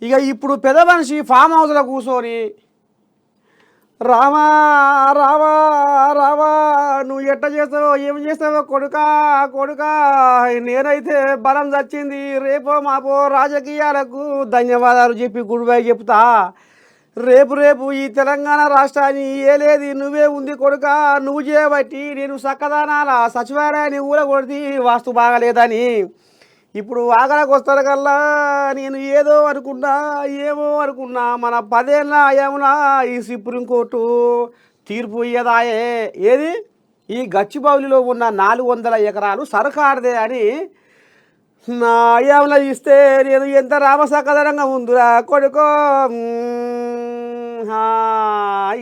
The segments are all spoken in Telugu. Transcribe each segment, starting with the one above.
ఇక ఇప్పుడు పెద్ద మనిషి ఫామ్ హౌస్లో కూర్చొని రామా రావా రావా నువ్వు ఎట్ట చేస్తావో ఏం చేస్తావో కొడుకా కొడుకా నేనైతే బలం చచ్చింది రేపో మాపో రాజకీయాలకు ధన్యవాదాలు చెప్పి గుడ్ బై చెప్తా రేపు రేపు ఈ తెలంగాణ రాష్ట్రాన్ని ఏలేది నువ్వే ఉంది కొడుకా నువ్వు చేయబట్టి నేను సక్కదానాల సచివాలయాన్ని ఊరగొడితే వాస్తు బాగాలేదని ఇప్పుడు ఆగడానికి వస్తారు కల్లా నేను ఏదో అనుకున్నా ఏమో అనుకున్నా మన 10 ఏళ్ళ ఏమన్నా ఈ సుప్రీంకోర్టు తీర్పు ఇయ్యదాయే ఏది ఈ గచ్చిబౌలిలో ఉన్న 400 ఎకరాలు సర్కారుదే అని నా ఏమన్నా ఇస్తే నేను ఎంత రామసకదనంగా ఉందిరా కొడుకో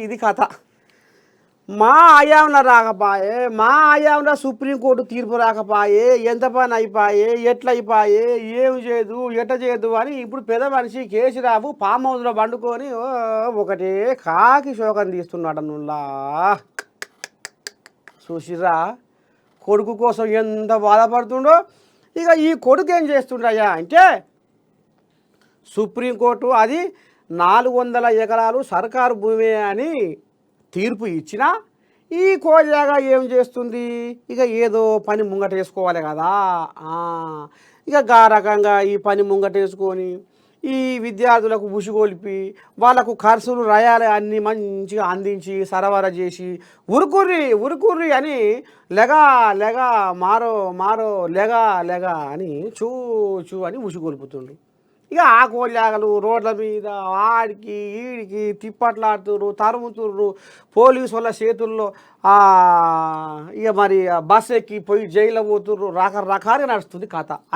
ఇది కథ మా ఆయాంలో రాకపాయే మా ఆయాంలో సుప్రీంకోర్టు తీర్పు రాకపాయే ఎంత పని అయిపోయే ఎట్లా అయిపోయే ఏమి చేయదు ఎట్ట చేయదు అని ఇప్పుడు పెద్ద మనిషి కేసీరావు ఫామ్ హౌస్లో పండుకొని ఒకటే కాకి శోకం తీస్తున్నాడు నుల్లా చూసిరా కొడుకు కోసం ఎంత బాధపడుతుండో ఇక ఈ కొడుకు ఏం చేస్తుండయ్యా అంటే సుప్రీంకోర్టు అది 400 ఎకరాలు సర్కారు భూమి అని తీర్పు ఇచ్చినా ఈ కోజాగా ఏం చేస్తుంది ఇక ఏదో పని ముంగటేసుకోవాలి కదా ఇక గా రకంగా ఈ పని ముంగటేసుకొని ఈ విద్యార్థులకు ఉసిగొల్పి వాళ్ళకు ఖర్చులు రయాలు అన్నీ మంచిగా అందించి సరఫరా చేసి ఉరుకుర్రి అని లెగా లెగా మారో మారో లెగా లెగా అని చూ చూ అని ఉసిగొల్పుతుండ్రు ఇక ఆ కోళ్ళాగలు రోడ్ల మీద ఆడికి ఈడికి తిప్పట్లాడుతుర్రు తరుముతుర్రు పోలీసు వాళ్ళ చేతుల్లో ఇక మరి బస్ ఎక్కి పోయి జైల్లో పోతుర్రు రకరకాలుగా నడుస్తుంది కథ.